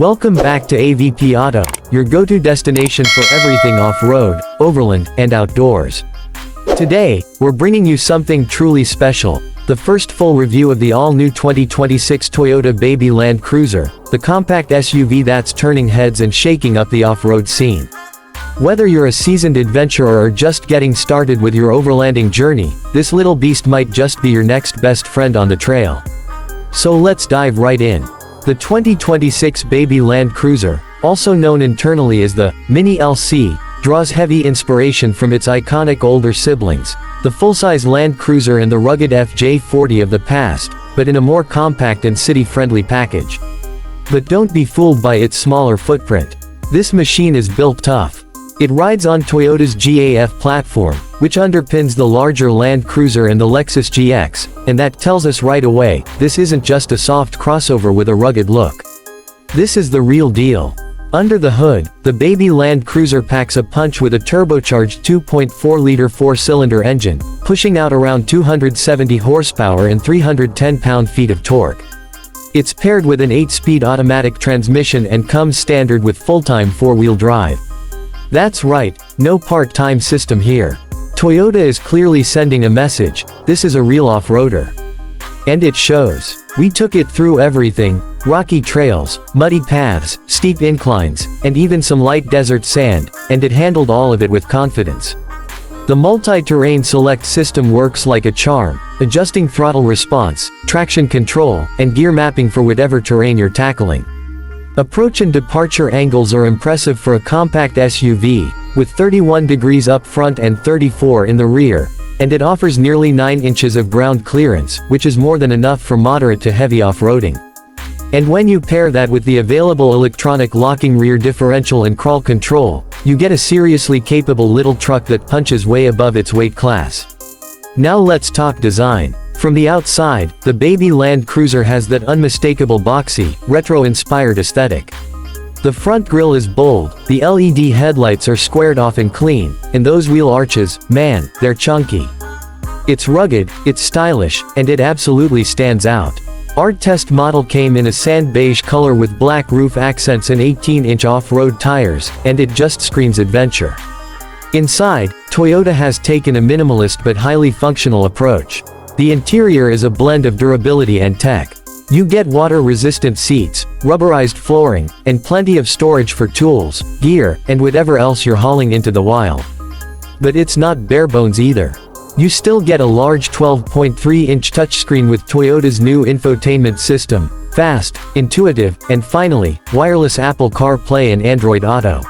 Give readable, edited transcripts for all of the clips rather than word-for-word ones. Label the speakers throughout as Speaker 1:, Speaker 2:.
Speaker 1: Welcome back to AVP Auto, your go-to destination for everything off-road, overland, and outdoors. Today, we're bringing you something truly special, the first full review of the all-new 2026 Toyota Baby Land Cruiser, the compact SUV that's turning heads and shaking up the off-road scene. Whether you're a seasoned adventurer or just getting started with your overlanding journey, this little beast might just be your next best friend on the trail. So let's dive right in. The 2026 Baby Land Cruiser, also known internally as the Mini LC, draws heavy inspiration from its iconic older siblings, the full-size Land Cruiser and the rugged FJ40 of the past, but in a more compact and city-friendly package. But don't be fooled by its smaller footprint. This machine is built tough. It rides on Toyota's GAF platform, which underpins the larger Land Cruiser and the Lexus GX, and that tells us right away, this isn't just a soft crossover with a rugged look. This is the real deal. Under the hood, the Baby Land Cruiser packs a punch with a turbocharged 2.4-liter four-cylinder engine, pushing out around 270 horsepower and 310 pound-feet of torque. It's paired with an 8-speed automatic transmission and comes standard with full-time four-wheel drive. That's right, no part-time system here. Toyota is clearly sending a message, this is a real off-roader. And it shows. We took it through everything: rocky trails, muddy paths, steep inclines, and even some light desert sand, and it handled all of it with confidence. The multi-terrain select system works like a charm, adjusting throttle response, traction control, and gear mapping for whatever terrain you're tackling. Approach and departure angles are impressive for a compact SUV, with 31 degrees up front and 34 in the rear, and it offers nearly 9 inches of ground clearance, which is more than enough for moderate to heavy off-roading. And when you pair that with the available electronic locking rear differential and crawl control, you get a seriously capable little truck that punches way above its weight class. Now let's talk design. From the outside, the Baby Land Cruiser has that unmistakable boxy, retro-inspired aesthetic. The front grille is bold, the LED headlights are squared off and clean, and those wheel arches, man, they're chunky. It's rugged, it's stylish, and it absolutely stands out. Our test model came in a sand beige color with black roof accents and 18-inch off-road tires, and it just screams adventure. Inside, Toyota has taken a minimalist but highly functional approach. The interior is a blend of durability and tech. You get water-resistant seats, rubberized flooring, and plenty of storage for tools, gear, and whatever else you're hauling into the wild. But it's not bare bones either. You still get a large 12.3-inch touchscreen with Toyota's new infotainment system, fast, intuitive, and finally, wireless Apple CarPlay and Android Auto.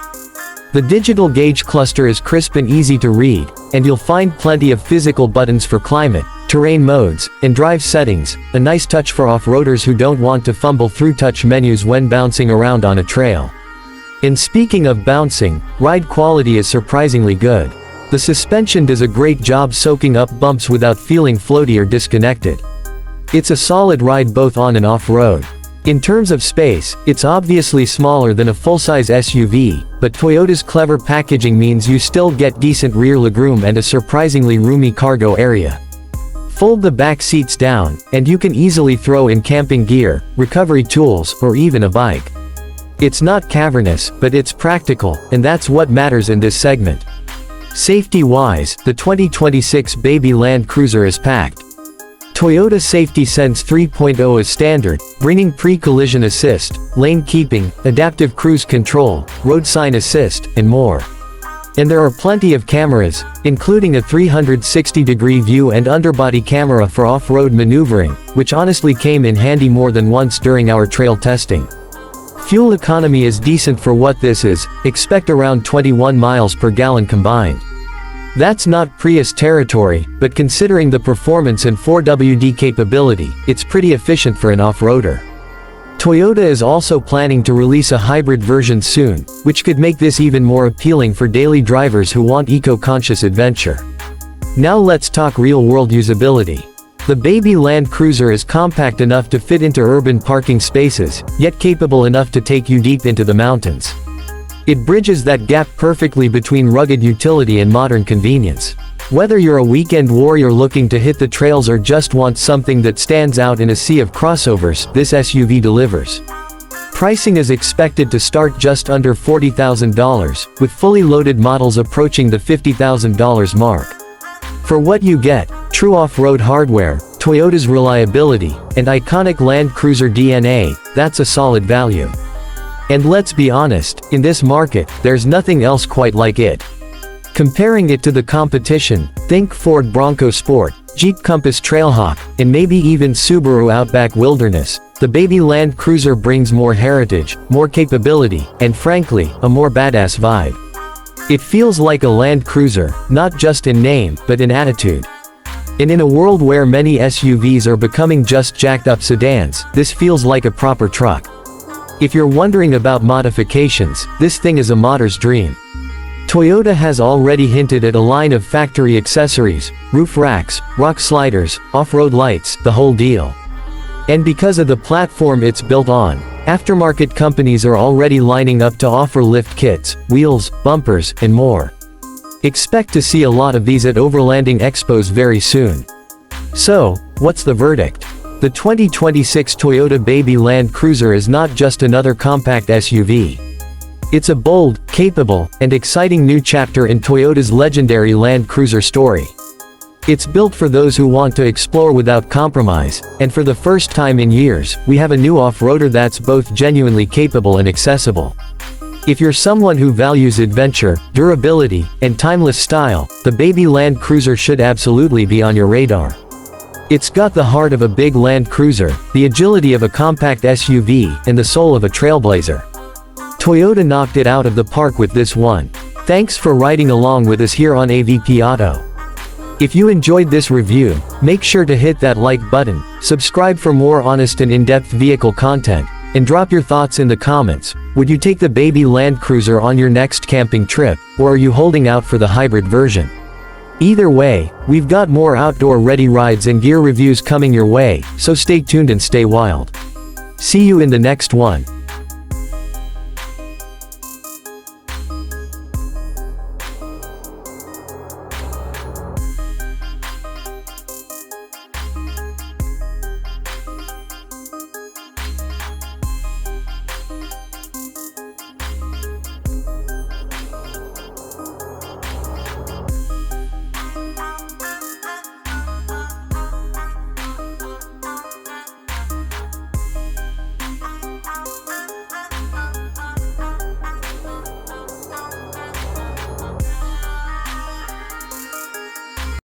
Speaker 1: The digital gauge cluster is crisp and easy to read, and you'll find plenty of physical buttons for climate, terrain modes, and drive settings, a nice touch for off-roaders who don't want to fumble through touch menus when bouncing around on a trail. And speaking of bouncing, ride quality is surprisingly good. The suspension does a great job soaking up bumps without feeling floaty or disconnected. It's a solid ride both on and off-road. In terms of space, it's obviously smaller than a full-size SUV, but Toyota's clever packaging means you still get decent rear legroom and a surprisingly roomy cargo area. Fold the back seats down, and you can easily throw in camping gear, recovery tools, or even a bike. It's not cavernous, but it's practical, and that's what matters in this segment. Safety-wise, the 2026 Baby Land Cruiser is packed. Toyota Safety Sense 3.0 is standard, bringing pre-collision assist, lane keeping, adaptive cruise control, road sign assist, and more. And there are plenty of cameras, including a 360-degree view and underbody camera for off-road maneuvering, which honestly came in handy more than once during our trail testing. Fuel economy is decent for what this is, expect around 21 miles per gallon combined. That's not Prius territory, but considering the performance and 4WD capability, it's pretty efficient for an off-roader. Toyota is also planning to release a hybrid version soon, which could make this even more appealing for daily drivers who want eco-conscious adventure. Now let's talk real-world usability. The Baby Land Cruiser is compact enough to fit into urban parking spaces, yet capable enough to take you deep into the mountains. It bridges that gap perfectly between rugged utility and modern convenience. Whether you're a weekend warrior looking to hit the trails or just want something that stands out in a sea of crossovers, this SUV delivers. pricing is expected to start just under $40,000, with fully loaded models approaching the $50,000 mark. For what you get, true off-road hardware, Toyota's reliability, and iconic Land Cruiser DNA, that's a solid value. And let's be honest, in this market, there's nothing else quite like it. Comparing it to the competition, think Ford Bronco Sport, Jeep Compass Trailhawk, and maybe even Subaru Outback Wilderness. The baby Land Cruiser brings more heritage, more capability, and frankly, a more badass vibe. It feels like a Land Cruiser, not just in name, but in attitude. And in a world where many SUVs are becoming just jacked-up sedans, this feels like a proper truck. If you're wondering about modifications, this thing is a modder's dream. Toyota has already hinted at a line of factory accessories, roof racks, rock sliders, off-road lights, the whole deal. And because of the platform it's built on, aftermarket companies are already lining up to offer lift kits, wheels, bumpers, and more. Expect to see a lot of these at overlanding expos very soon. So, what's the verdict? The 2026 Toyota Baby Land Cruiser is not just another compact SUV. It's a bold, capable, and exciting new chapter in Toyota's legendary Land Cruiser story. It's built for those who want to explore without compromise, and for the first time in years, we have a new off-roader that's both genuinely capable and accessible. If you're someone who values adventure, durability, and timeless style, the Baby Land Cruiser should absolutely be on your radar. It's got the heart of a big Land Cruiser, the agility of a compact SUV, and the soul of a trailblazer. Toyota knocked it out of the park with this one. Thanks for riding along with us here on AVP Auto. If you enjoyed this review, make sure to hit that like button, subscribe for more honest and in-depth vehicle content, and drop your thoughts in the comments. Would you take the Baby Land Cruiser on your next camping trip, or are you holding out for the hybrid version? Either way, we've got more outdoor-ready rides and gear reviews coming your way, so stay tuned and stay wild. See you in the next one.